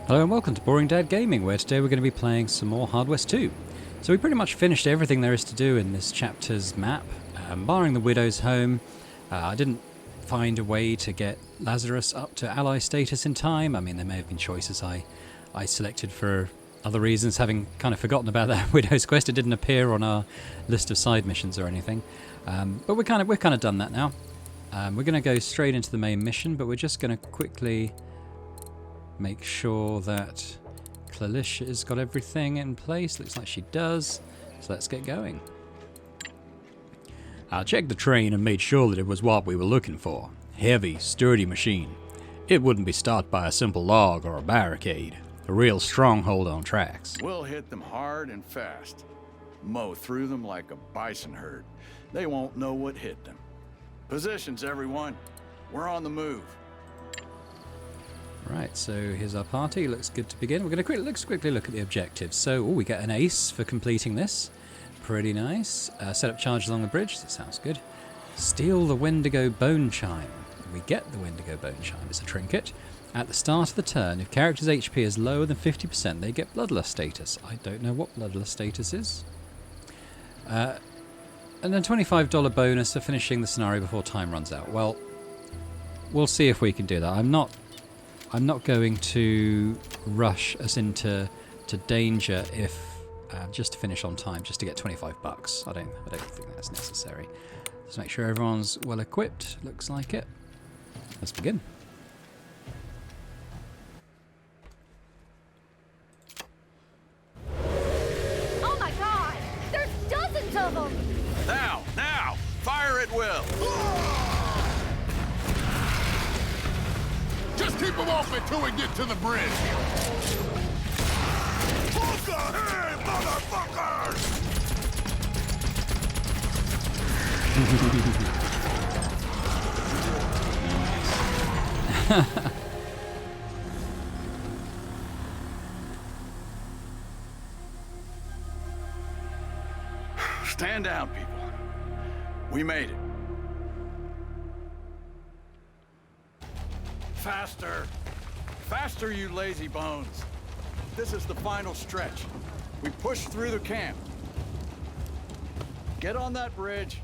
Hello and welcome to Boring Dad Gaming, where today we're going to be playing some more Hard West 2. So we pretty much finished everything there is to do in this chapter's map, barring the Widow's home. I didn't find a way to get Lazarus up to ally status in time. I mean, there may have been choices I selected for other reasons, having kind of forgotten about that Widow's quest. It didn't appear on our list of side missions or anything. But we've kind of done that now. We're going to go straight into the main mission, but we're just going to quickly make sure that Clalish has got everything in place. Looks like she does. So let's get going. I checked the train and made sure that it was what we were looking for. Heavy, sturdy machine. It wouldn't be stopped by a simple log or a barricade. A real stronghold on tracks. We'll hit them hard and fast. Mow through them like a bison herd. They won't know what hit them. Positions, everyone. We're on the move. Right, so here's our party. Looks good to begin. We're going to quickly look at the objectives. So, we get an ace for completing this. Pretty nice. Set up charge along the bridge. That sounds good. Steal the Wendigo bone chime. We get the Wendigo bone chime. It's a trinket. At the start of the turn, if character's HP is lower than 50%, they get bloodlust status. I don't know what bloodlust status is. And then $25 bonus for finishing the scenario before time runs out. Well, we'll see if we can do that. I'm not going to rush us into danger if just to finish on time, just to get $25. I don't think that's necessary. Let's make sure everyone's well equipped. Looks like it. Let's begin. Oh my God! There's dozens of them. Now, fire at will. Just keep them off until we get to the bridge. Hold the hay, motherfuckers! Stand down, people. We made it. Faster! Faster, you lazy bones! This is the final stretch. We push through the camp. Get on that bridge.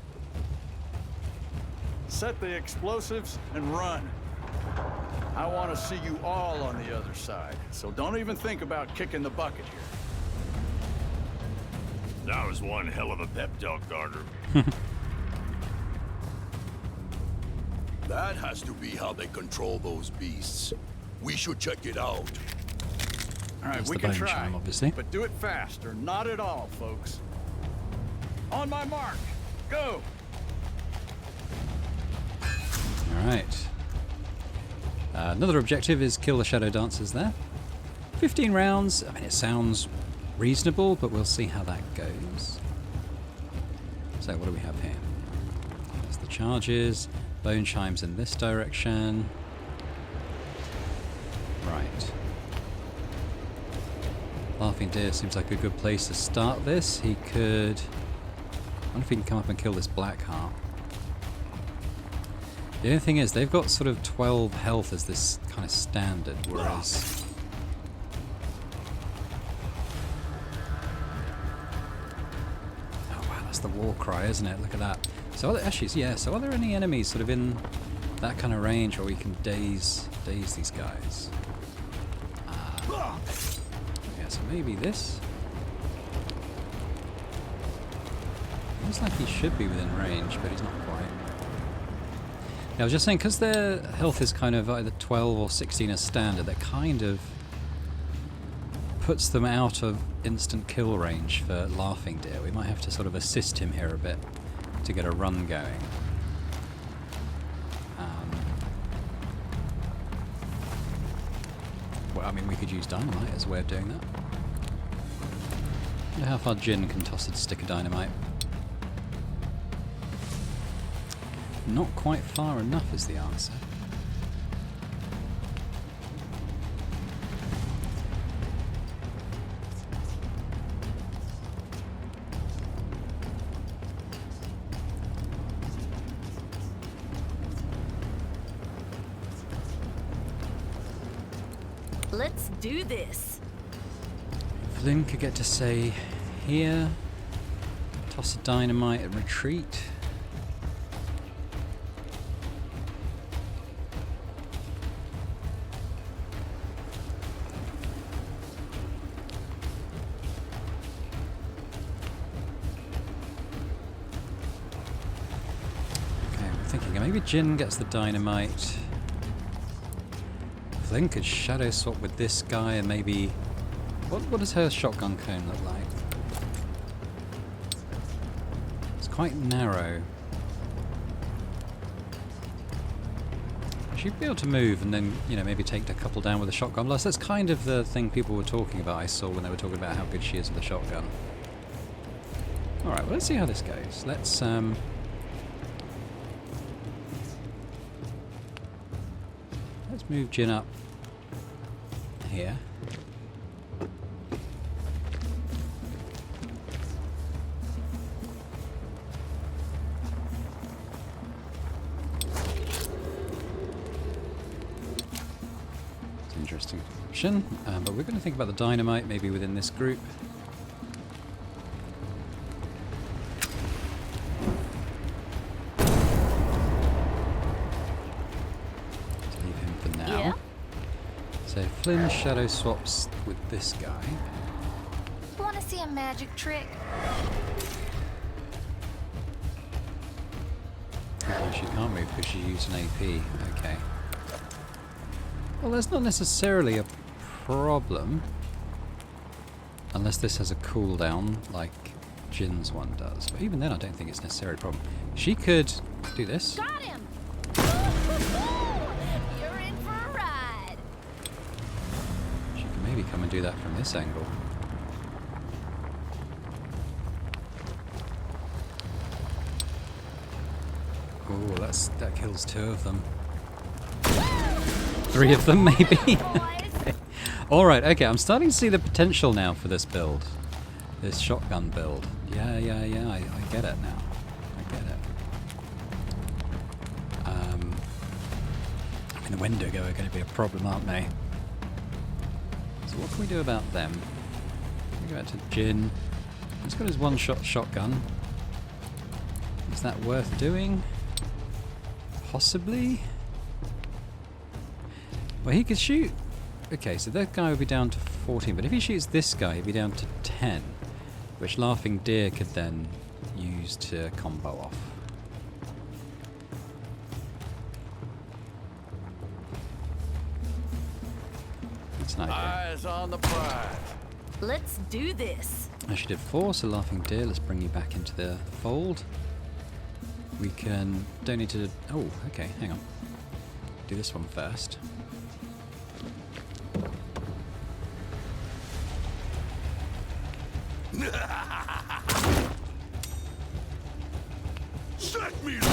Set the explosives and run. I want to see you all on the other side, so don't even think about kicking the bucket here. That was one hell of a pep talk, Carter. That has to be how they control those beasts. We should check it out. All right, That's we the can bone try, chime, obviously. but do it fast or not at all, folks. On my mark, go! All right. Another objective is kill the shadow dancers there. 15 rounds. I mean, it sounds reasonable, but we'll see how that goes. So what do we have here? There's the charges. Bone chimes in this direction. Right. Laughing Deer seems like a good place to start this. He could... I wonder if he can come up and kill this black heart. The only thing is, they've got sort of 12 health as this kind of standard, whereas... Oh wow, that's the war cry, isn't it? Look at that. So actually, yeah, so are there any enemies sort of in that kind of range where we can daze these guys? Yeah, so maybe this? Looks like he should be within range, but he's not quite. Yeah, I was just saying, because their health is kind of either 12 or 16 as standard, that kind of puts them out of instant kill range for Laughing Deer. We might have to sort of assist him here a bit to get a run going. Well, I mean, we could use dynamite as a way of doing that. I wonder how far Jin can toss a stick of dynamite. Not quite far enough is the answer. Let's do this. Flynn could get to say here, toss a dynamite and retreat. Okay, I'm thinking maybe Jin gets the dynamite. Flynn could shadow swap with this guy and maybe... What does her shotgun cone look like? It's quite narrow. She'd be able to move and then, you know, maybe take a couple down with a shotgun blast. That's kind of the thing people were talking about, I saw when they were talking about how good she is with a shotgun. Alright, well let's see how this goes. Let's move Jin up here. Interesting option, but we're going to think about the dynamite maybe within this group. Let's leave him for now. Yeah? So Flynn shadow swaps with this guy. Want to see a magic trick? Oh, she can't move because she used an AP. Okay. Well, that's not necessarily a problem. Unless this has a cooldown, like Jin's one does. But even then, I don't think it's necessarily a problem. She could do this. Got him! You're in for a ride. She can maybe come and do that from this angle. Oh, that kills 2 of them. 3 of them, maybe? Okay. Alright, okay, I'm starting to see the potential now for this build. This shotgun build. Yeah, I get it now. I get it. I mean, the Wendigo are going to be a problem, aren't they? So what can we do about them? We go back to Jin. He's got his one-shot shotgun. Is that worth doing? Possibly? Well, he could shoot... Okay, so that guy would be down to 14, but if he shoots this guy, he'd be down to 10, which Laughing Deer could then use to combo off. That's an idea. Eyes on the prize. Let's do this. I she did 4, so Laughing Deer, let's bring you back into the fold. We can... Don't need to... Oh, okay, hang on. Do this one first. Set me loose!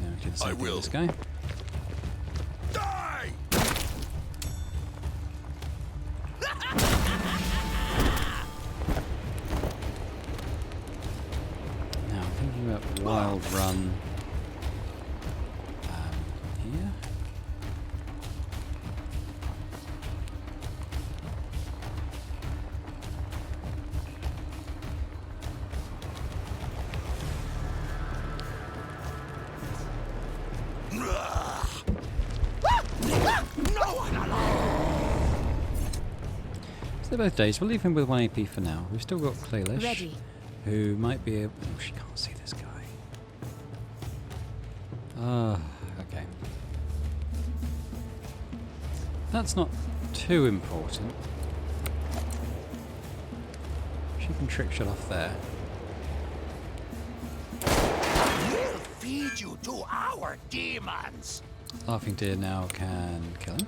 Now we do the same I thing with will. this guy. Die! Now I'm thinking about Wild Run here. So they're both days. We'll leave him with 1 AP for now. We've still got Claylish, Ready. who might be able... Oh, she can't see this guy. Ah, okay. That's not too important. She can trick shot off there. We'll feed you to our demons! Laughing Deer now can kill him.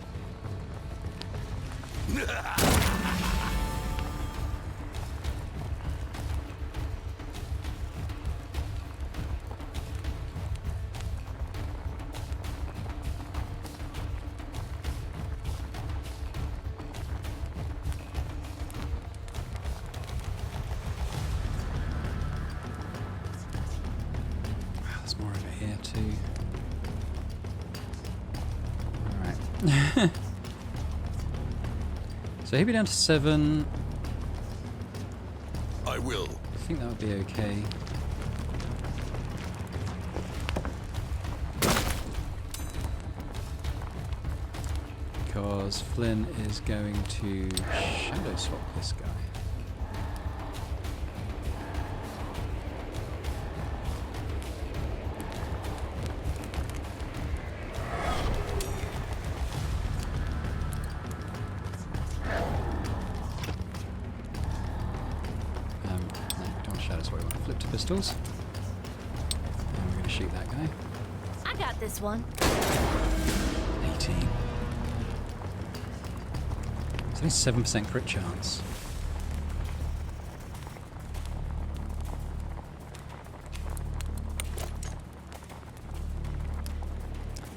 There's more over here too. So he'll be down to 7. I will. I think that would be okay. Because Flynn is going to shadow swap this guy. Flip to pistols. And we're going to shoot that guy. I got this one. 18. It's only 7% crit chance.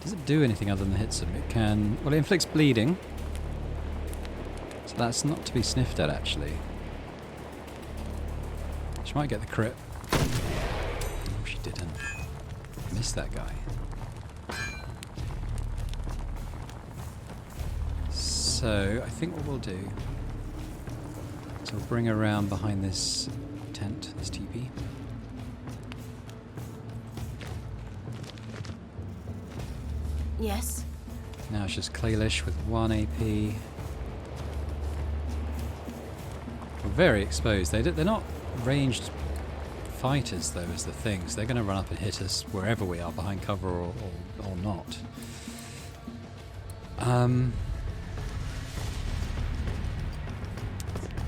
Does it do anything other than hits him? It can... Well, it inflicts bleeding. So that's not to be sniffed at, actually. She might get the crit. Oh, she didn't. Missed that guy. So, I think what we'll do is we'll bring her around behind this tent, this teepee. Yes. Now it's just Claylish with 1 AP. We're very exposed. They're not ranged fighters, though, is the thing. So they're going to run up and hit us wherever we are, behind cover or not.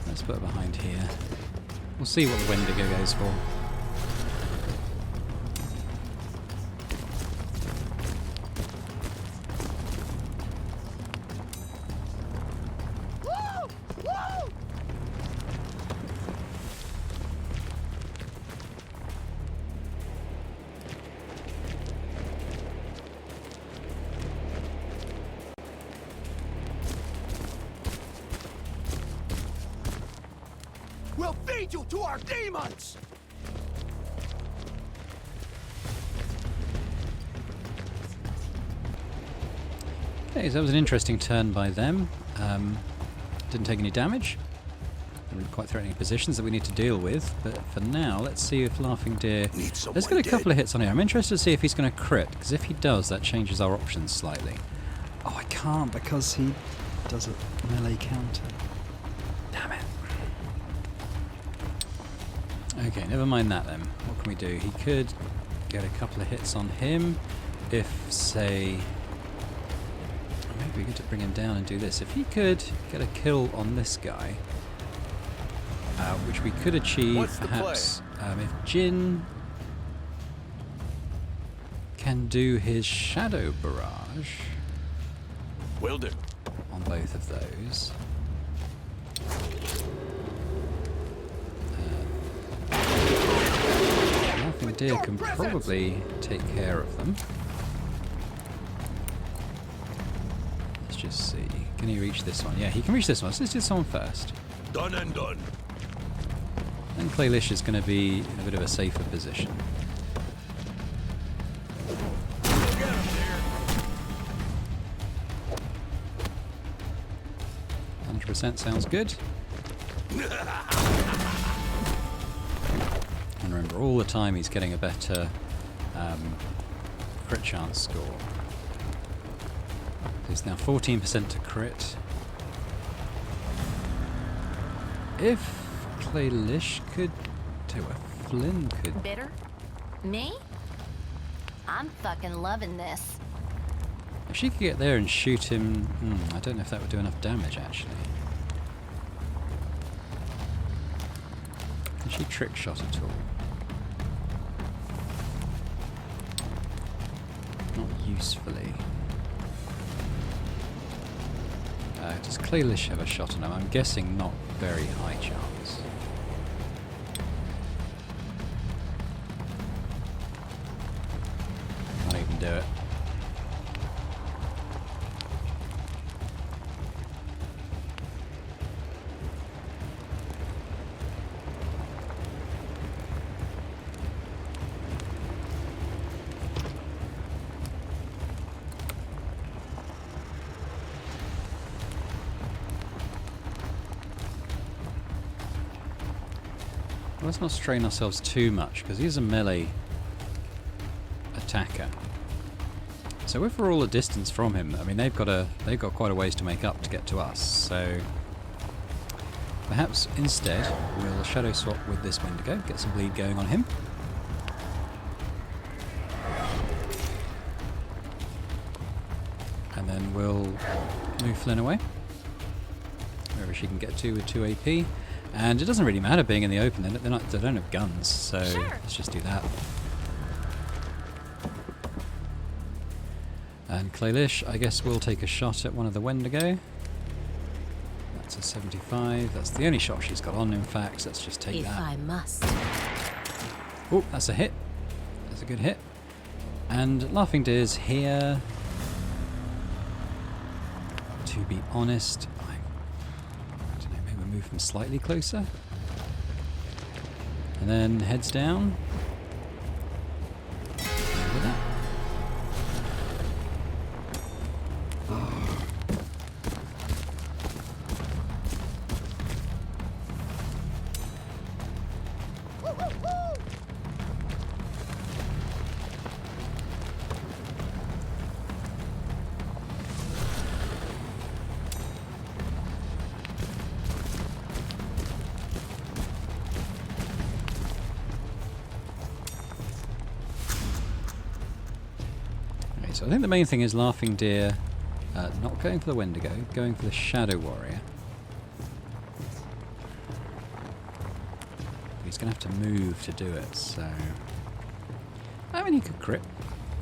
Let's put it behind here. We'll see what the Wendigo goes for. We'll feed you to our demons! Okay, so that was an interesting turn by them. Didn't take any damage. Didn't quite threatening positions that we need to deal with, but for now, let's see if Laughing Deer... Let's get a couple of hits on here. I'm interested to see if he's going to crit, because if he does, that changes our options slightly. Oh, I can't because he does a melee counter. Damn it. Okay, never mind that then. What can we do? He could get a couple of hits on him if, say... Maybe we get to bring him down and do this. If he could get a kill on this guy, which we could achieve perhaps if Jin can do his shadow barrage. Will do. On both of those. Laughing Deer can probably take care of them. Let's just see. Can he reach this one? Yeah, he can reach this one. So let's do this one first. Done and done. Then Claylish is going to be in a bit of a safer position. Get him there. 100% sounds good. And remember, all the time he's getting a better crit chance score. It's now 14% to crit. If Claylish could do it, Flynn could. Bitter? Me? I'm fucking loving this. If she could get there and shoot him, I don't know if that would do enough damage actually. Can she trick shot at all? Not usefully. Does Claylish have a shot on him? I'm guessing not very high chance. Can't even do it. let's not strain ourselves too much, because he's a melee attacker. So if we're all a distance from him, I mean, they've got quite a ways to make up to get to us. So perhaps instead we'll shadow swap with this Wendigo, get some bleed going on him. And then we'll move Flynn away, wherever she can get to with 2 AP. And it doesn't really matter being in the open, they don't have guns, so Sure. let's just do that. And Claylish, I guess we'll take a shot at one of the Wendigo. That's a 75, that's the only shot she's got on, in fact, let's just take If that. I must. Oh, that's a hit. That's a good hit. And Laughing Deer's here. To be honest, I don't know, maybe move him slightly closer. And then heads down. With that. So I think the main thing is Laughing Deer not going for the Wendigo, going for the Shadow Warrior. He's going to have to move to do it, so... I mean, he could crit.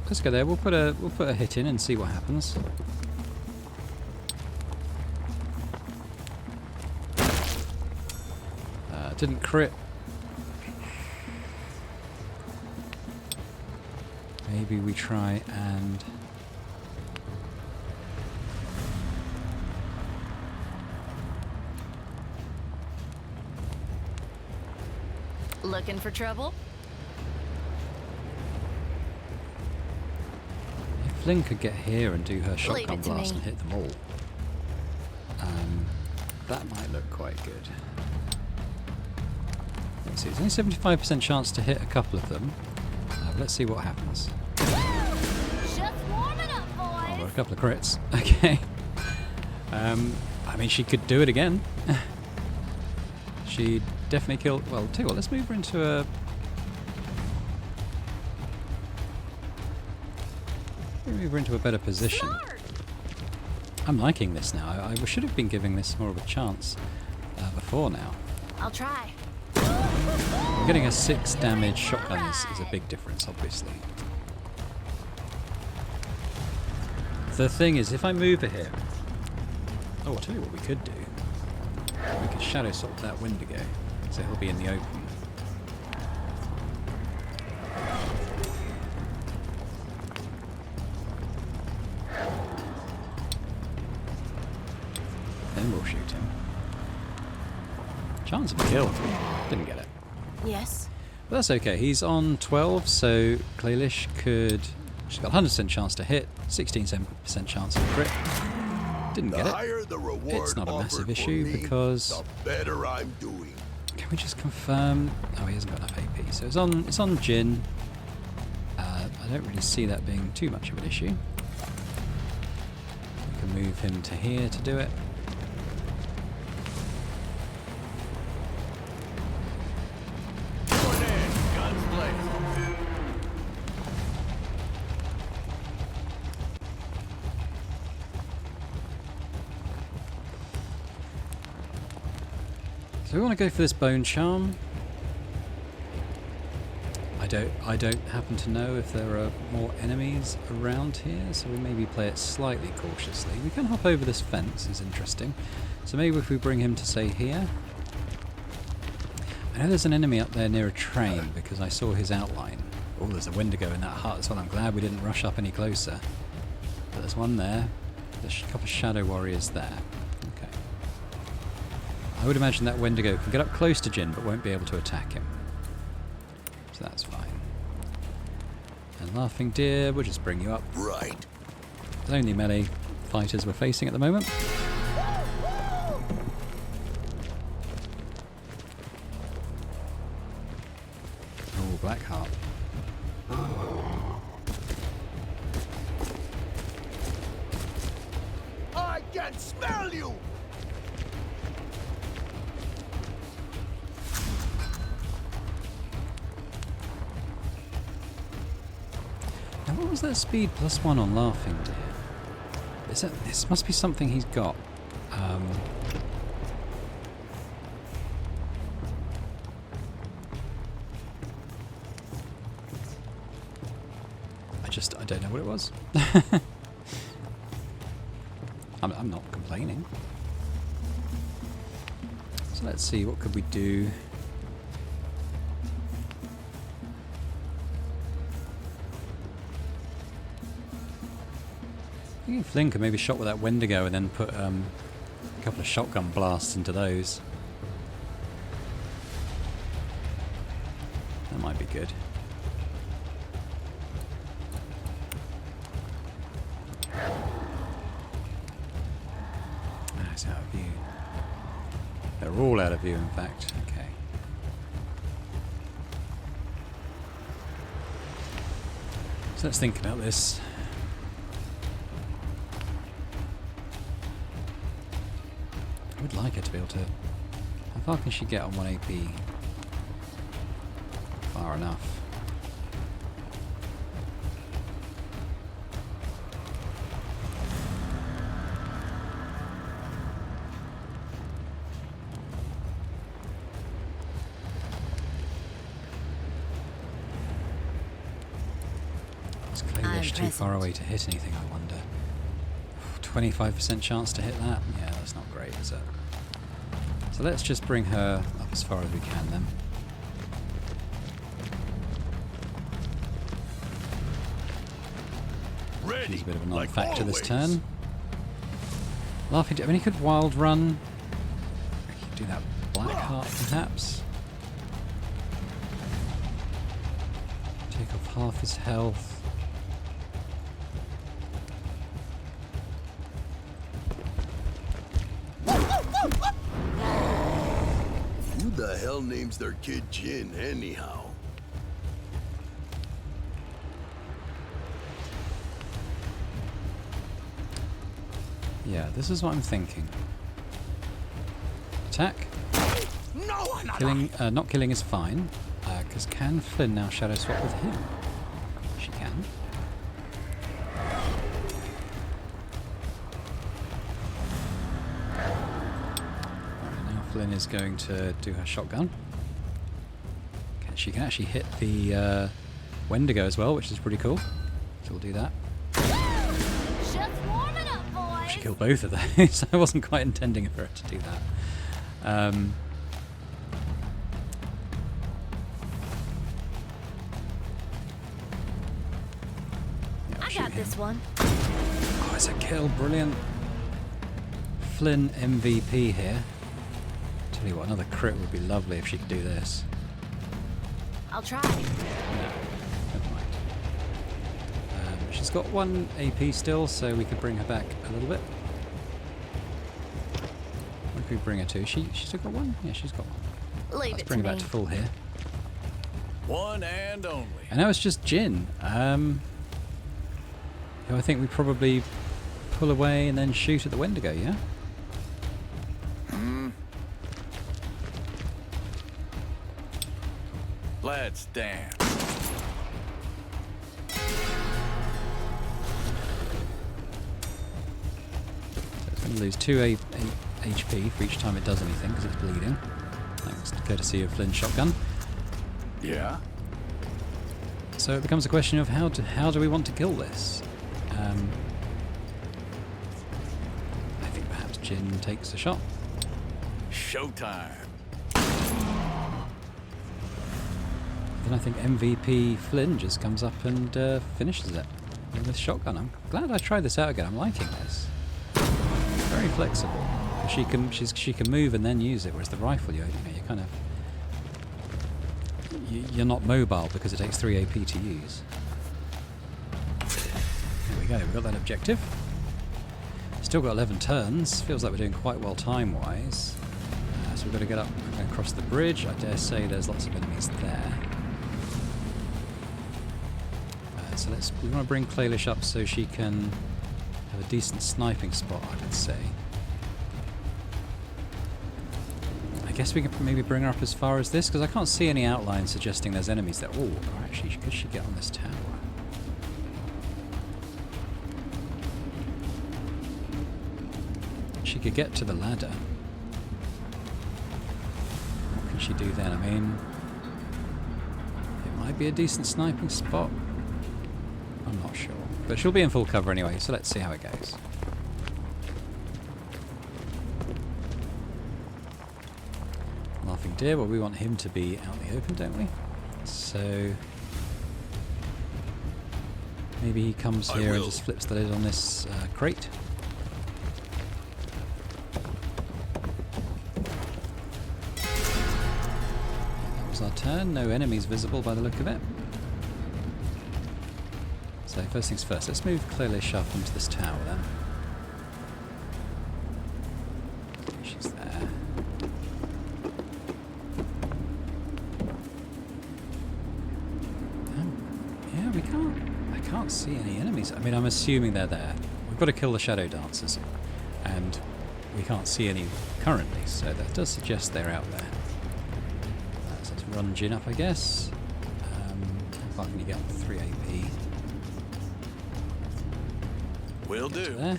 Let's go there, we'll put a hit in and see what happens. Didn't crit. Maybe we try and... Looking for trouble? If Flynn could get here and do her shotgun it to blast me. and hit them all, that might look quite good. Let's see, there's only 75% chance to hit a couple of them. Let's see what happens. Just warming up, Oh, boys. well, a couple of crits. Okay. I mean, she could do it again. She definitely killed... Well, tell you what, let's move her into a... Move her into a better position. Smart. I'm liking this now. I should have been giving this more of a chance before now. I'll try. Getting a 6 damage shotgun is a big difference, obviously. The thing is, if I move her here... Oh, I'll tell you what we could do. We could shadow swap that Wendigo, so he'll be in the open. Then we'll shoot him. Chance of a kill. Didn't get it. Yes. But that's okay. He's on 12, so Claylish could... She's got 100% chance to hit, 16% chance of crit. Didn't get The it. higher the reward It's not a massive offered issue for me, because... the better I'm doing. Can we just confirm... Oh, he hasn't got enough AP. So it's on Jin. I don't really see that being too much of an issue. We can move him to here to do it. Going in, guns blazing. So we want to go for this Bone Charm. I don't happen to know if there are more enemies around here, so we maybe play it slightly cautiously. We can hop over this fence, is interesting. So maybe if we bring him to, say, here. I know there's an enemy up there near a train because I saw his outline. Oh, there's a Wendigo in that hut as well. I'm glad we didn't rush up any closer. But there's one there. There's a couple of Shadow Warriors there. Okay. I would imagine that Wendigo can get up close to Jin but won't be able to attack him. So that's fine. And Laughing Deer, we'll just bring you up. Right. The only melee fighters we're facing at the moment. smell you! Now, what was that speed +1 on laughing deer? Is that, this must be something he's got. I don't know what it was. I'm not complaining. So let's see, what could we do? I think Flynn could maybe shot with that Wendigo and then put a couple of shotgun blasts into those. That might be good. It's out of view. They're all out of view, in fact. Okay. So let's think about this. I would like her to be able to... How far can she get on 1 AP? Far enough. Is Claylish too far away to hit anything, I wonder? 25% chance to hit that? Yeah, that's not great, is it? So let's just bring her up as far as we can then. She's a bit of a non-factor this turn. Laughing, I mean, he could wild run. He could do that black heart perhaps. Take off half his health. Who the hell names their kid Jin, anyhow? Yeah, this is what I'm thinking. Attack. No, Killing, not killing is fine, because can Flynn now shadow swap with him? She can. Right, now Flynn is going to do her shotgun. Okay, she can actually hit the Wendigo as well, which is pretty cool. So we'll do that. Just warming up, boys. She killed both of those. I wasn't quite intending for her to do that. Yeah, I got this one. Oh, it's a kill. Brilliant. Flynn MVP here. Tell you what, another crit would be lovely if she could do this. I'll try. No, never mind. She's got 1 AP still, so we could bring her back a little bit. What could we bring her to? She still got 1? Yeah, she's got 1. Leave Let's it bring to her back me. to full here. One and only. And now it's just Jin. Who I think we probably pull away and then shoot at the Wendigo, yeah? Let's dance. So it's going to lose 2 HP for each time it does anything because it's bleeding. Thanks, courtesy of Flynn's shotgun. Yeah? So it becomes a question of how do we want to kill this? I think perhaps Jin takes a shot. Showtime. Then I think MVP Flynn just comes up and finishes it with this shotgun. I'm glad I tried this out again. I'm liking this. Very flexible. She can move and then use it, whereas the rifle, you're kind of you're not mobile because it takes 3 AP to use. There we go. We've got that objective. Still got 11 turns. Feels like we're doing quite well time-wise. So we've got to get up and across the bridge. I dare say there's lots of enemies there. So we want to bring Claylish up so she can have a decent sniping spot, I would say. guess we can maybe bring her up as far as this, because I can't see any outline suggesting there's enemies there. Oh, actually, could she get on this tower? She could get to the ladder. What can she do then? I mean, it might be a decent sniping spot. I'm not sure. But she'll be in full cover anyway, so let's see how it goes. Laughing deer, well, we want him to be out in the open, don't we? So maybe he comes here and just flips the lid on this crate. That was our turn. No enemies visible by the look of it. So first things first, let's move Clearlish up into this tower then. She's there. Yeah, I can't see any enemies. I mean, I'm assuming they're there. We've got to kill the shadow dancers, and we can't see any currently, so that does suggest they're out there. So let's run Jin up, I guess. How far can you get? 3 AP. Will do. There.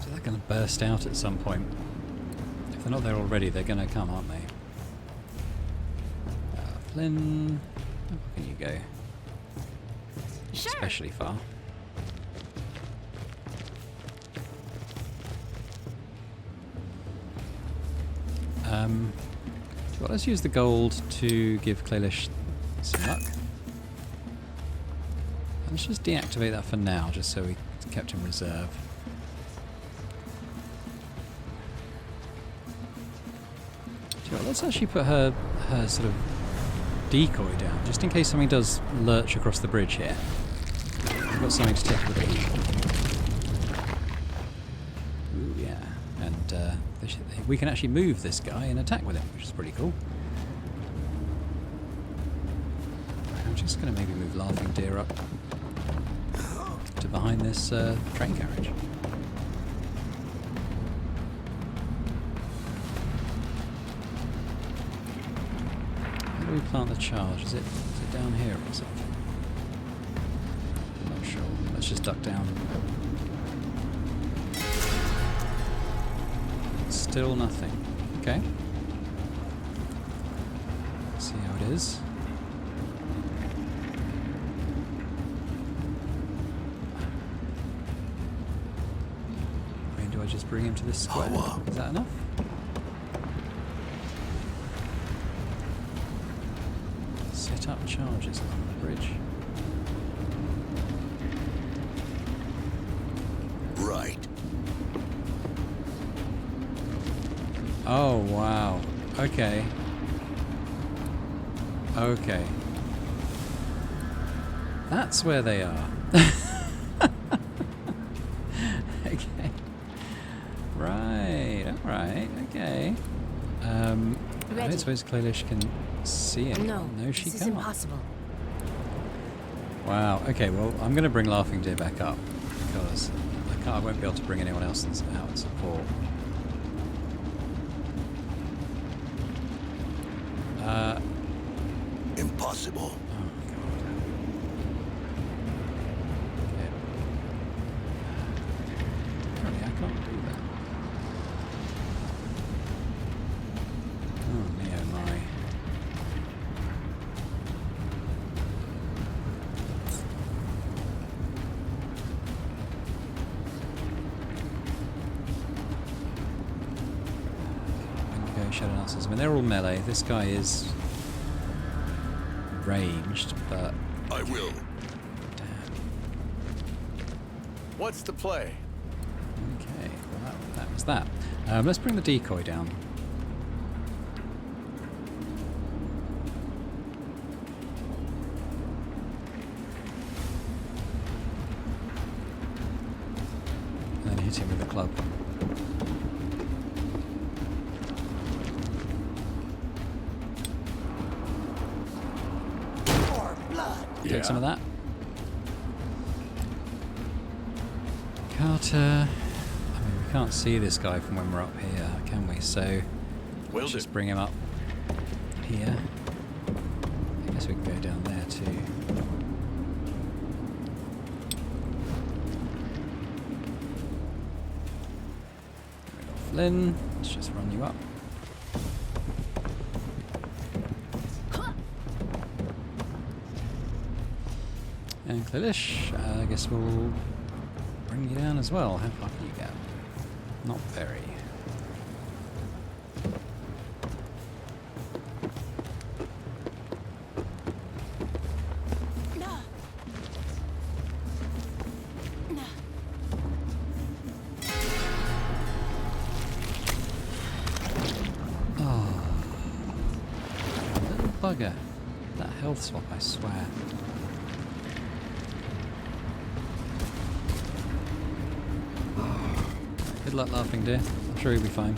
So they're going to burst out at some point. If they're not there already, they're going to come, aren't they? Flynn, how far can you go? Sure. Especially far. Well, let's use the gold to give Claylish some luck. Let's just deactivate that for now, just so we kept in reserve. Well, let's actually put her sort of decoy down, just in case something does lurch across the bridge here. We've got something to take with it. Ooh, yeah. And we can actually move this guy and attack with him, which is pretty cool. I'm just going to maybe move Laughing Deer up to behind this train carriage. How do we plant the charge? Is it down here or something? I'm not sure. Let's just duck down. Still nothing. Okay. Let's see how it is. I mean, do I just bring him to this square? Is that enough? Set up charges along the bridge. Right. Oh, wow. Okay. Okay. That's where they are. Okay. Right, alright, okay. I don't suppose Claylish can see it. No, She this is can't. impossible. Wow, okay, well, I'm going to bring Laughing Deer back up, because I won't be able to bring anyone else out in support. Impossible. Oh, God. Okay. Apparently I can't do that. Oh, me oh my. Wendigo, Shadow Dancers. I mean, they're all melee. This guy is ranged, but I will. damn. What's the play? Okay, well that was that. Let's bring the decoy down. And then hit him with the club. Take some of that. But, I mean, we can't see this guy from when we're up here, can we? So, Will let's do. just bring him up here. I guess we can go down there too. We got Flynn. Let's just run you up. And Klilish, I guess we'll bring you down as well. How far can you go? Not very. Oh, little bugger. That health swap, I swear. Good luck, laughing deer. I'm sure you'll be fine.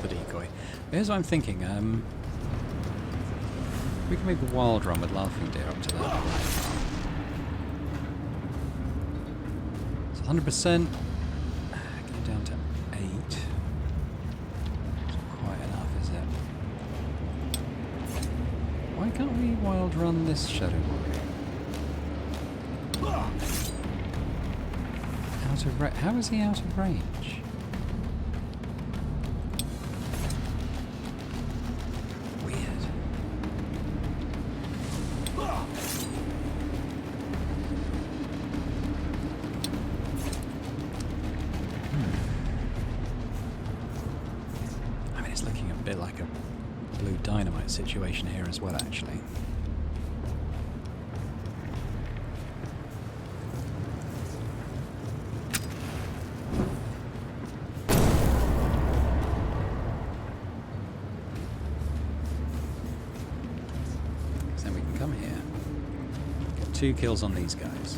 The decoy. Here's what I'm thinking. We can make a wild run with laughing deer up to that. It's 100%. Getting down to 8. It's not quite enough, is it? Why can't we wild run this shadow warrior? Out of how is he out of range? Like a blue dynamite situation here as well, actually. So then we can come here, get 2 kills on these guys.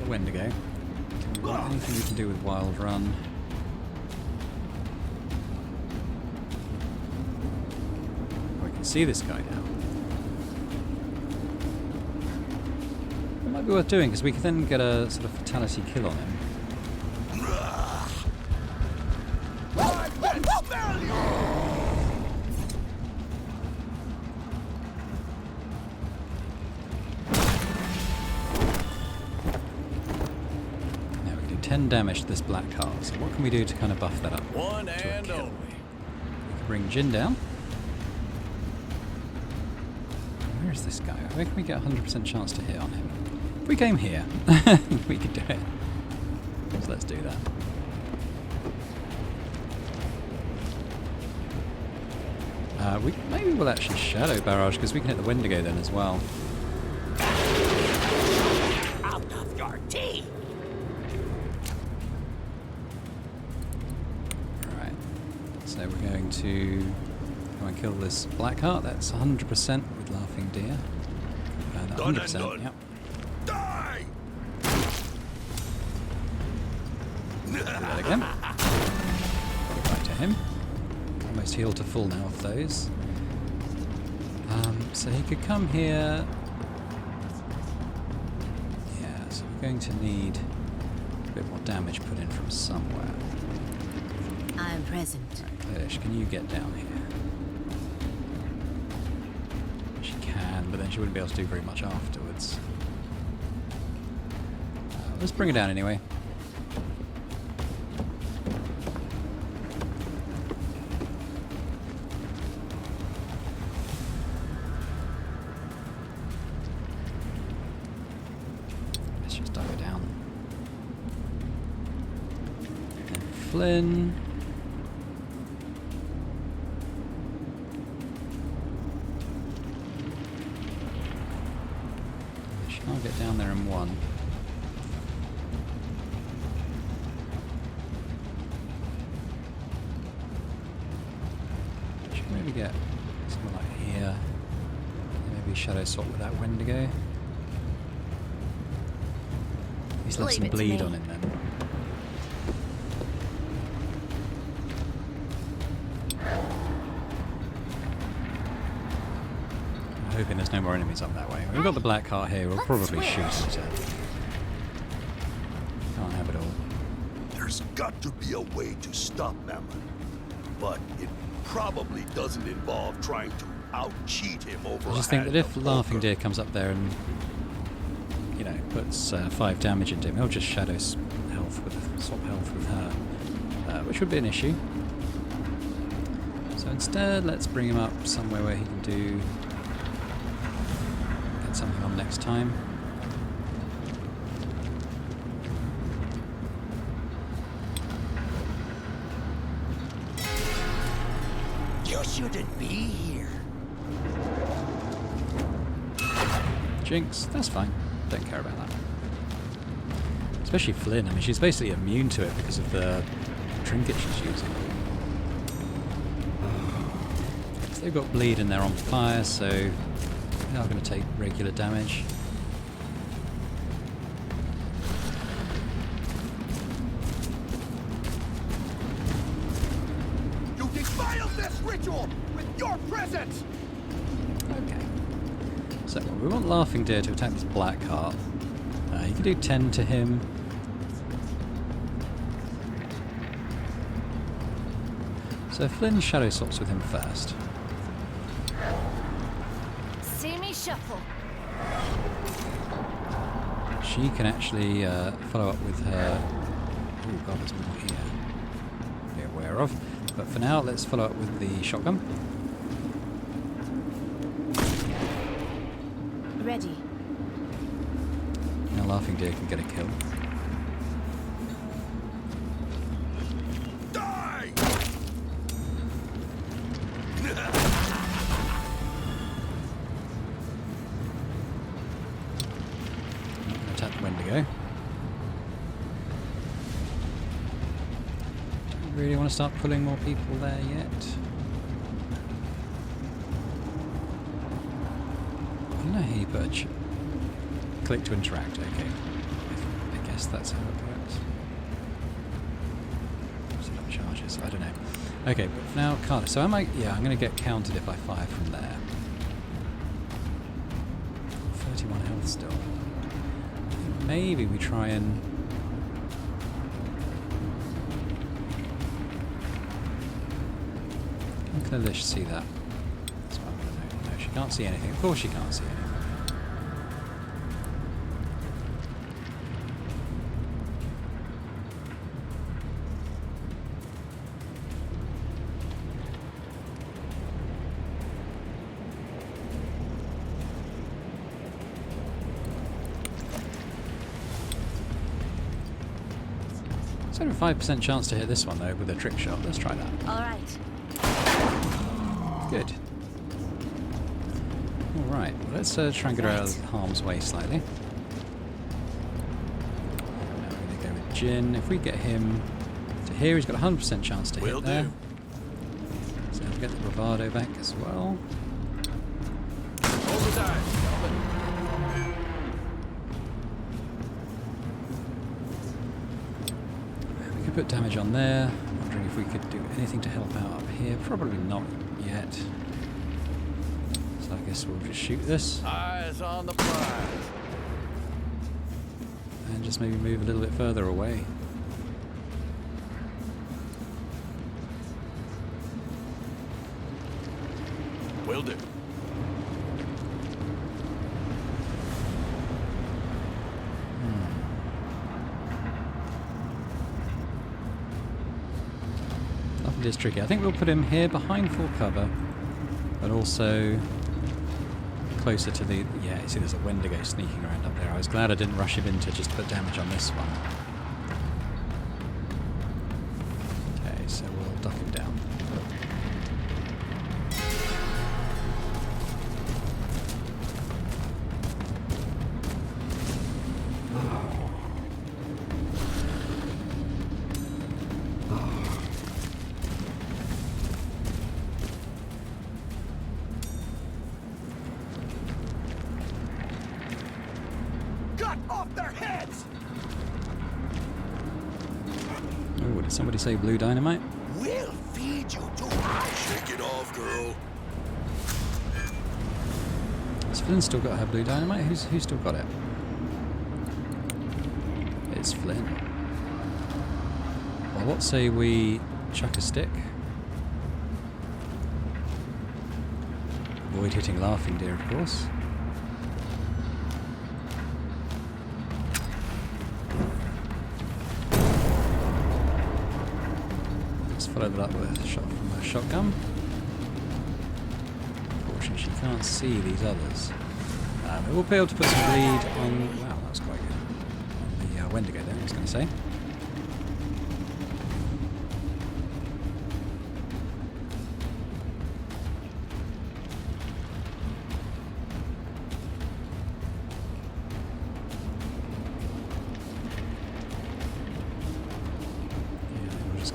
Wendigo. Anything we can do with Wild Run? We can see this guy now. It might be worth doing because we can then get a sort of fatality kill on him. Damage to this black heart. So what can we do to kind of buff that up? One and only. We can bring Jin down. Where is this guy? Where can we get a 100% chance to hit on him? If we came here, we could do it. So let's do that. Maybe we'll actually shadow barrage because we can hit the Wendigo then as well. Out of your teeth! So we're going to go and kill this black heart. That's 100% with laughing deer. 100%, yep. Die! Do that again. Back to him. Almost healed to full now of those. So he could come here. Yeah, so we're going to need a bit more damage put in from somewhere. I'm present. Right, Klilish, can you get down here? She can, but then she wouldn't be able to do very much afterwards. Let's bring her down anyway. Let's just dive her down. And Flynn. Can't get down there in one. Should maybe get something like here. Maybe shadow swap with that Wendigo. He's left Leave some it to bleed me. on him then. I'm hoping there's no more enemies up that way. We've got the black heart here, we'll probably shoot it. Can't have it all. There's got to be a way to stop them. But it probably doesn't involve trying to out-cheat him over I just a think that hand if of Laughing poker. Deer comes up there and, you know, puts 5 damage into him, he'll just swap health with her, which would be an issue. So instead, let's bring him up somewhere where he can get something on next time. You shouldn't be here. Jinx, that's fine. Don't care about that. Especially Flynn. I mean, she's basically immune to it because of the trinket she's using. So they've got bleed and they're on fire, so they are going to take regular damage. You defiled this ritual with your presence! Okay. So we want Laughing Deer to attack this black heart. You can do 10 to him. So Flynn shadow swaps with him first. See me shuffle. She can actually follow up with her... Oh god, there's more here to be aware of. But for now, let's follow up with the shotgun. Ready. Now Laughing Deer can get a kill. Die! Attack the Wendigo. Don't really want to start pulling more people there yet. I don't know how you put a click to interact. Okay, I guess that's how it works. Set up charges. I don't know. Okay, but for now, can't. So am I? Yeah, I'm going to get counted if I fire from there. 31 health still. I think maybe we try and. Can Kalish see that? That's what I'm going to know. No, she can't see anything. Of course she can't see anything. It's only a 5% chance to hit this one though with a trick shot. Let's try that. All right. Good. Alright, well, let's try and get her out of harm's way slightly. Now we're going to go with Jin. If we get him to here, he's got a 100% chance to Will hit there. do. So we'll get the bravado back as well. Roll the dice, gentlemen. We could put damage on there. Wondering if we could do anything to help out up here. Probably not yet. So I guess we'll just shoot this Eyes on the prize. and just maybe move a little bit further away. Will do. It is tricky. I think we'll put him here behind full cover, but also closer to the... Yeah, you see there's a Wendigo sneaking around up there. I was glad I didn't rush him in to just put damage on this one. Okay, so we'll duck him down. gut off their heads! Oh, did somebody say blue dynamite? We'll feed you to Shake it off, girl. Has Flynn still got her blue dynamite? Who's still got it? It's Flynn. Well, what say we chuck a stick? Avoid hitting laughing deer, of course. Let's follow that up with a shot from a shotgun. Unfortunately, she can't see these others. We'll be able to put some bleed on... Wow, that was quite good. On the Wendigo there, I was going to say.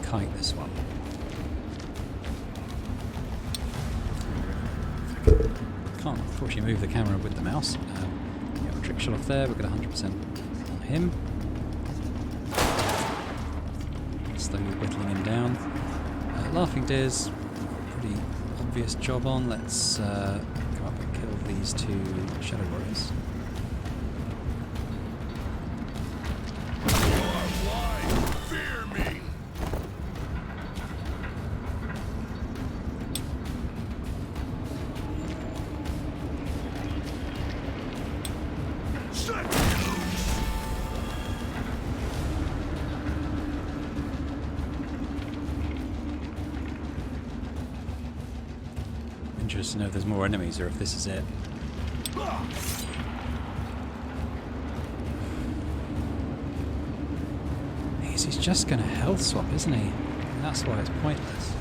Kite this one. Can't unfortunately move the camera with the mouse. Get a trick shot off there. We've got 100% on him. Slowly whittling him down. Laughing deers, pretty obvious job on. Let's come up and kill these two shadow warriors. Interested to know if there's more enemies or if this is it. He's just going to health swap, isn't he? And that's why it's pointless.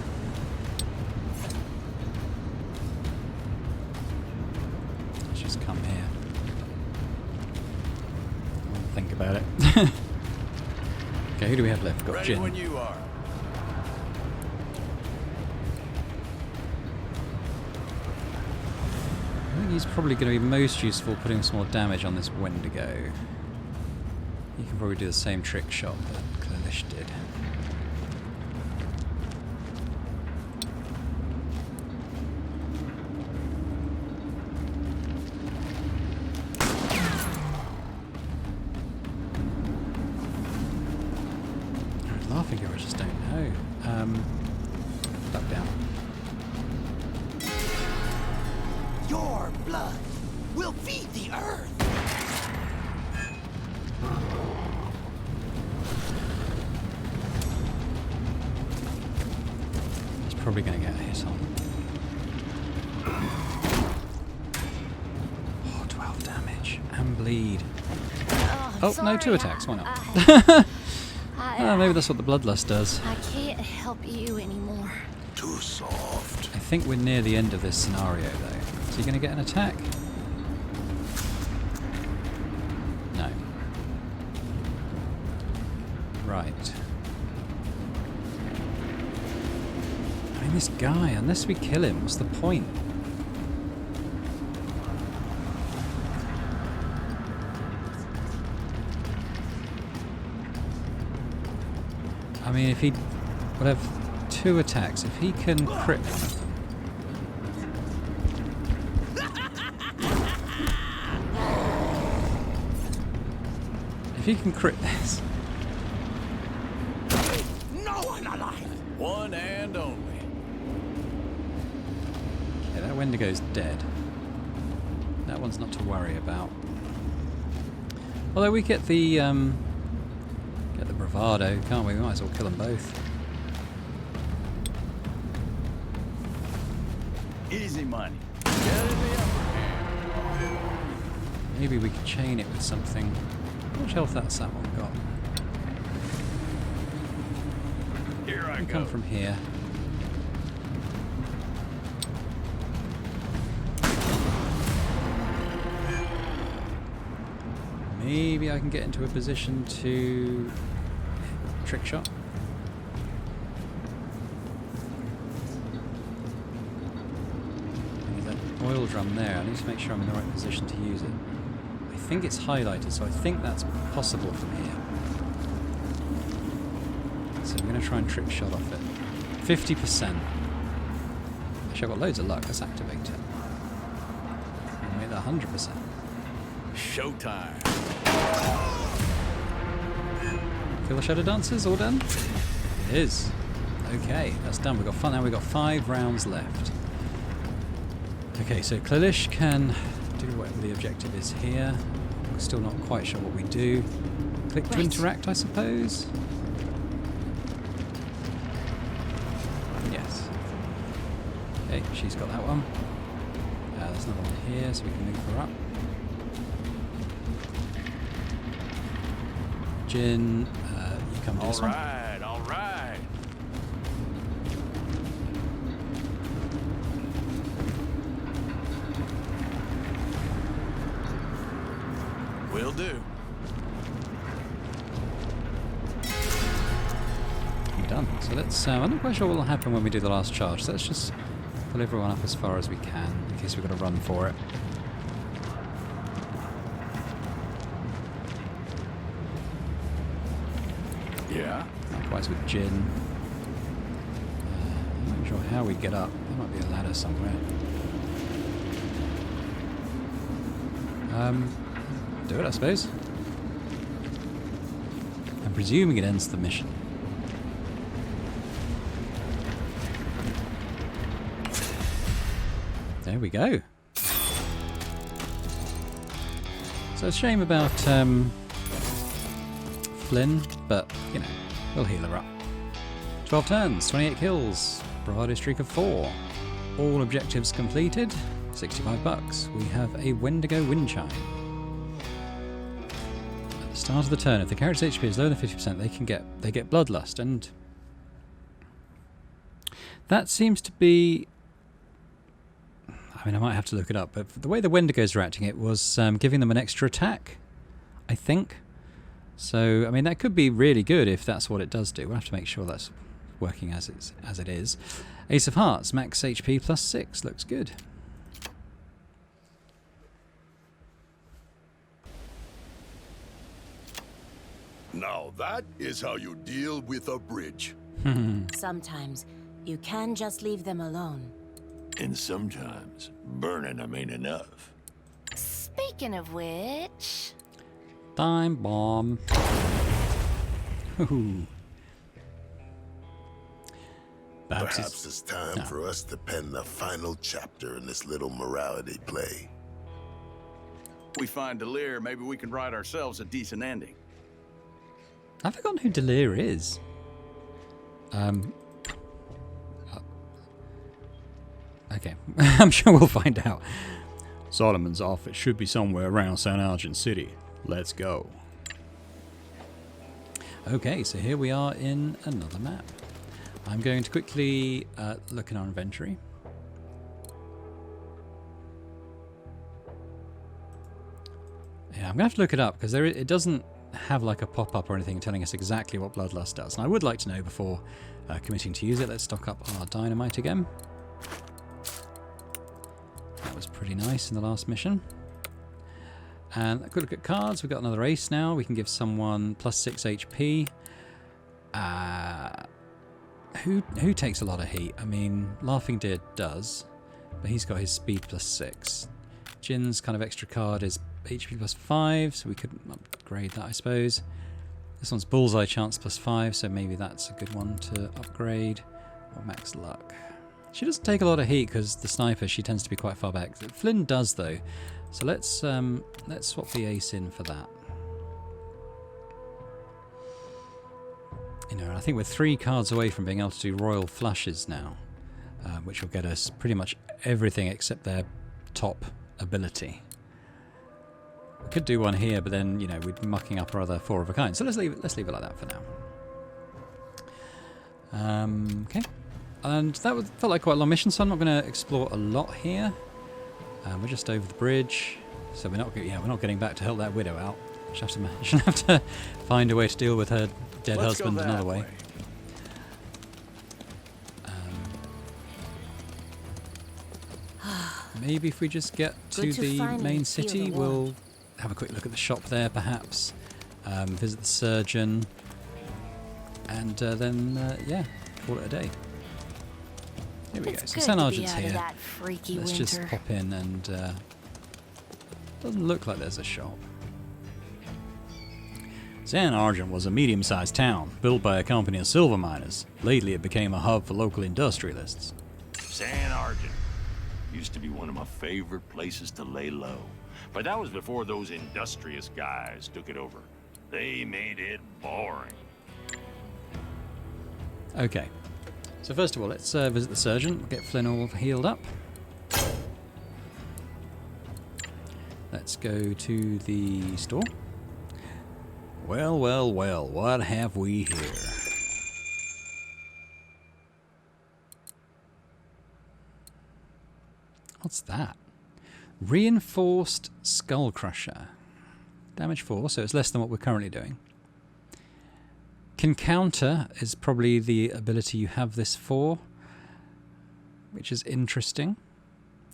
Let's just come here. I'll think about it. Okay, who do we have left? Got Ready Jin. when you are. I think he's probably going to be most useful putting some more damage on this Wendigo. He can probably do the same trick shot that Clalish did. Laughing girl, I just don't know. Duck down. Your blood will feed the earth. He's probably going to get a hit on. Oh, 12 damage. And bleed. Oh, no, 2 attacks. Why not? Maybe that's what the bloodlust does. I can't help you anymore. Too soft. I think we're near the end of this scenario, though. Is he going to get an attack? No. Right. I mean, this guy, unless we kill him, what's the point? I mean, if he would have 2 attacks, if he can crit one of them. If he can crit this. No one alive. One and only. Okay, that Wendigo's dead. That one's not to worry about. Although we get the bravado, can't we? We might as well kill them both. Easy money. Get in the upper hand. Maybe we could chain it with something. How much health that's that one got? Here I We go. come from here. Maybe I can get into a position to trick shot. I need that oil drum there. I need to make sure I'm in the right position to use it. I think it's highlighted, so I think that's possible from here. So I'm going to try and trick shot off it. 50%. Actually, I've got loads of luck. Let's activate it. And make that 100%. Showtime. Kill the Shadow Dancers, all done? It is. Okay, that's done. We've got fun now. We've got 5 rounds left. Okay, so Klilish can do whatever the objective is here. We're still not quite sure what we do. Click to interact, I suppose. Yes. Okay, she's got that one. There's another one here, so we can move her up. Jin, you come to this one. All right. Will do. We're done. So let's. I'm not quite sure what will happen when we do the last charge. So let's just pull everyone up as far as we can, in case we've got to run for it. Yeah. Likewise with Jin. I'm not sure how we get up. There might be a ladder somewhere. Do it, I suppose. I'm presuming it ends the mission. There we go. So it's a shame about Flynn, but, you know, we'll heal her up. 12 turns, 28 kills, bravado streak of 4. All objectives completed, $65. We have a Wendigo wind chime. At the start of the turn, if the character's HP is lower than 50%, they get bloodlust, and that seems to be... I mean, I might have to look it up, but the way the Wendigos are acting, it was giving them an extra attack, I think. So, I mean, that could be really good if that's what it does do. We'll have to make sure that's working as it is. Ace of Hearts, max HP plus 6. Looks good. Now that is how you deal with a bridge. Sometimes you can just leave them alone. And sometimes burning them ain't enough. Speaking of which... Time bomb. Ooh. Perhaps it's time for us to pen the final chapter in this little morality play. We find Delir, maybe we can write ourselves a decent ending. I've forgotten who Delir is. Okay, I'm sure we'll find out. Solomon's office should be somewhere around St. Argent City. Let's go. Okay, so here we are in another map. I'm going to quickly look in our inventory. Yeah, I'm going to have to look it up because it doesn't have like a pop-up or anything telling us exactly what Bloodlust does. And I would like to know before committing to use it. Let's stock up our dynamite again. That was pretty nice in the last mission. And a quick look at cards. We've got another ace now. We can give someone plus 6 HP. Who takes a lot of heat? I mean, Laughing Deer does, but he's got his speed plus 6. Jin's kind of extra card is HP plus 5, so we could upgrade that, I suppose. This one's Bullseye Chance plus 5, so maybe that's a good one to upgrade. Or Max Luck. She doesn't take a lot of heat because the sniper, she tends to be quite far back. Flynn does though, so let's swap the ace in for that. You know, I think we're 3 cards away from being able to do Royal Flushes now, which will get us pretty much everything except their top ability. We could do one here, but then, you know, we'd be mucking up our other 4 of a kind. So let's leave it like that for now. Okay. And that felt like quite a long mission, so I'm not going to explore a lot here. We're just over the bridge, so we're not getting back to help that widow out. She'll have to find a way to deal with her dead husband another way. Maybe if we just get to the main city, we'll have a quick look at the shop there, perhaps. Visit the surgeon. And then, yeah, call it a day. Here we go. So San Argent's here. Let's just pop in and... doesn't look like there's a shop. San Argent was a medium-sized town, built by a company of silver miners. Lately it became a hub for local industrialists. San Argent used to be one of my favorite places to lay low. But that was before those industrious guys took it over. They made it boring. Okay. So first of all, let's visit the surgeon, get Flynn all healed up. Let's go to the store. Well, well, well, what have we here? What's that? Reinforced Skull Crusher. Damage 4, so it's less than what we're currently doing. Can counter is probably the ability you have this for, which is interesting.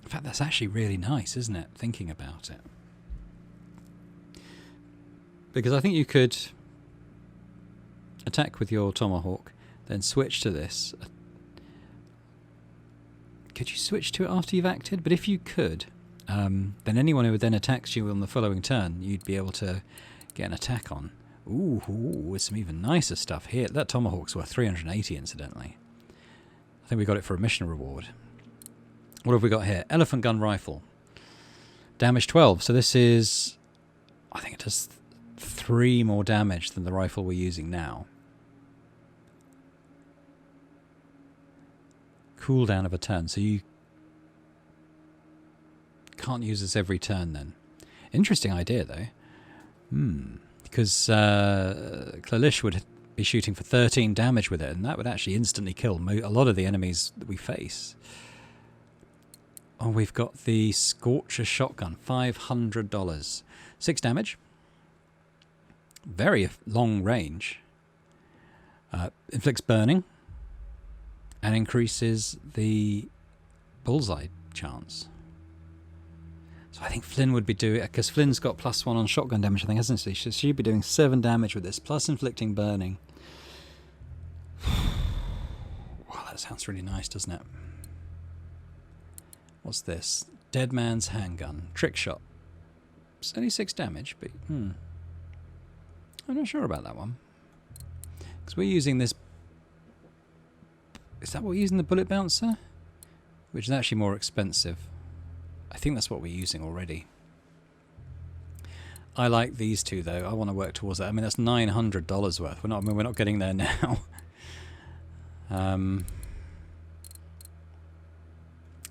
In fact, that's actually really nice, isn't it? Thinking about it. Because I think you could attack with your tomahawk, then switch to this. Could you switch to it after you've acted? But if you could, then anyone who then attacks you on the following turn, you'd be able to get an attack on. Ooh, with some even nicer stuff here. That tomahawk's worth 380, incidentally. I think we got it for a mission reward. What have we got here? Elephant gun rifle. Damage 12. So this is... I think it does 3 more damage than the rifle we're using now. Cooldown of a turn. So you can't use this every turn then. Interesting idea, though. Because Clalish would be shooting for 13 damage with it, and that would actually instantly kill a lot of the enemies that we face. Oh, we've got the Scorcher shotgun, $500. 6 damage. Very long range. Inflicts burning. And increases the bullseye chance. So I think Flynn would be doing... Because Flynn's got +1 on shotgun damage, I think, hasn't she? So she'd be doing 7 damage with this, plus inflicting burning. Wow, that sounds really nice, doesn't it? What's this? Dead Man's Handgun. Trick shot. It's only 6 damage, but... I'm not sure about that one. Because we're using this... Is that what we're using, the bullet bouncer? Which is actually more expensive. I think that's what we're using already. I like these two, though. I want to work towards that. I mean, that's $900 worth. We're not getting there now.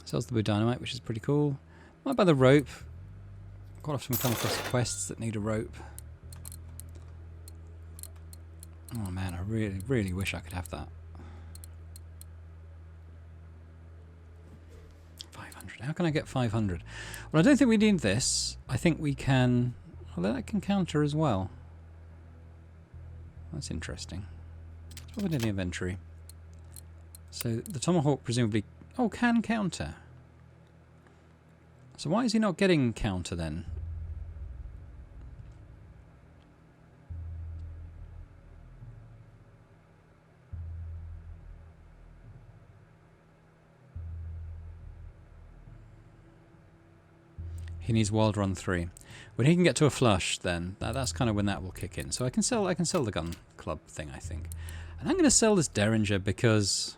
Sells the blue dynamite, which is pretty cool. Might buy the rope. Quite often we come across quests that need a rope. Oh man, I really, really wish I could have that. 500. How can I get 500? Well, I don't think we need this. I think we can... Well, that can counter as well. That's interesting. Let's put it in the inventory. So the tomahawk presumably... Oh, can counter. So why is he not getting counter then? He needs Wild Run 3. When he can get to a flush, then that's kind of when that will kick in. So I can sell the gun club thing, I think. And I'm going to sell this Derringer because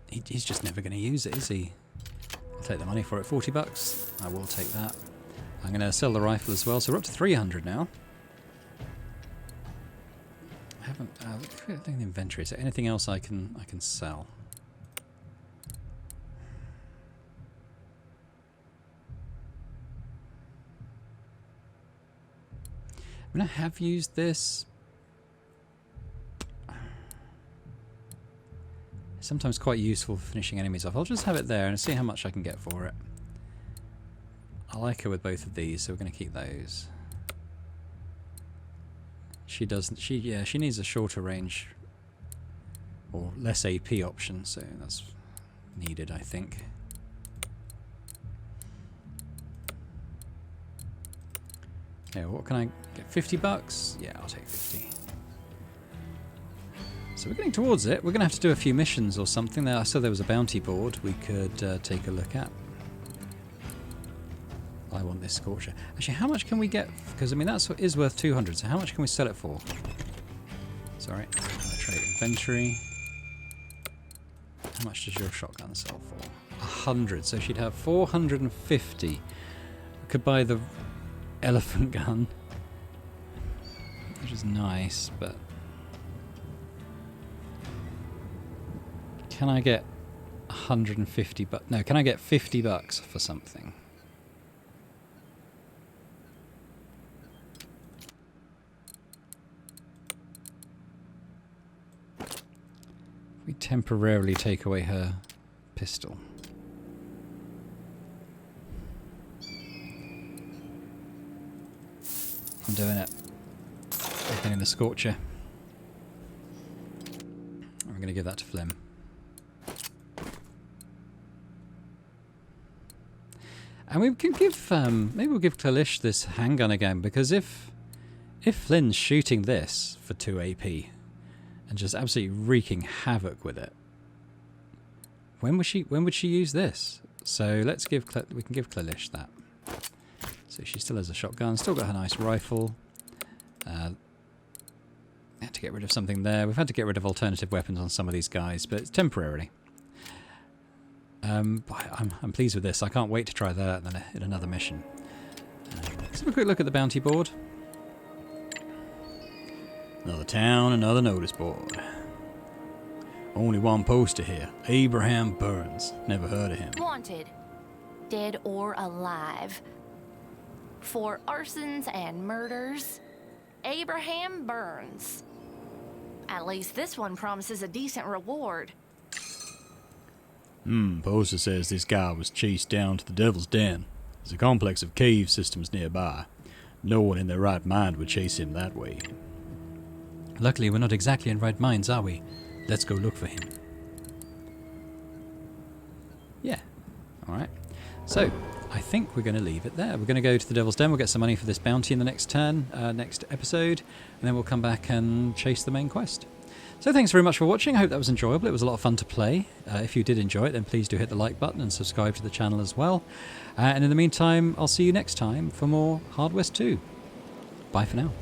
he's just never going to use it, is he? I'll take the money for it. $40. I will take that. I'm going to sell the rifle as well. So we're up to 300 now. I haven't. Look at the inventory. Is there anything else I can sell? I mean, I have used this. It's sometimes quite useful for finishing enemies off. I'll just have it there and see how much I can get for it. I like her with both of these, so we're going to keep those. She doesn't. She needs a shorter range or less AP option, so that's needed, I think. Yeah, what can I get? 50 bucks? Yeah, I'll take 50. So we're getting towards it. We're going to have to do a few missions or something. I saw there was a bounty board we could take a look at. I want this Scorcher. Actually, how much can we get? Because, I mean, that is worth 200. So how much can we sell it for? Sorry. Trade inventory. How much does your shotgun sell for? 100. So she'd have 450. We could buy the elephant gun, which is nice, but can I get 150 bucks? No, can I get 50 bucks for something? We temporarily take away her pistol. I'm doing it. I'm getting the Scorcher. I'm going to give that to Flim. And we can give, maybe we'll give Clalish this handgun again, because if Flynn's shooting this for 2 AP and just absolutely wreaking havoc with it, when would she use this? So let's give we can give Clalish that. So she still has a shotgun, still got her nice rifle. Had to get rid of something there. We've had to get rid of alternative weapons on some of these guys, but it's temporarily. I'm pleased with this. I can't wait to try that in another mission. Let's have a quick look at the bounty board. Another town, another notice board. Only one poster here. Abraham Burns. Never heard of him. Wanted. Dead or alive. For arsons and murders. Abraham Burns. At least this one promises a decent reward. Poster says this guy was chased down to the Devil's Den. There's a complex of cave systems nearby. No one in their right mind would chase him that way. Luckily, we're not exactly in right minds, are we? Let's go look for him. Yeah. Alright. So, I think we're going to leave it there. We're going to go to the Devil's Den. We'll get some money for this bounty in the next turn, next episode. And then we'll come back and chase the main quest. So thanks very much for watching. I hope that was enjoyable. It was a lot of fun to play. If you did enjoy it, then please do hit the like button and subscribe to the channel as well. And in the meantime, I'll see you next time for more Hard West 2. Bye for now.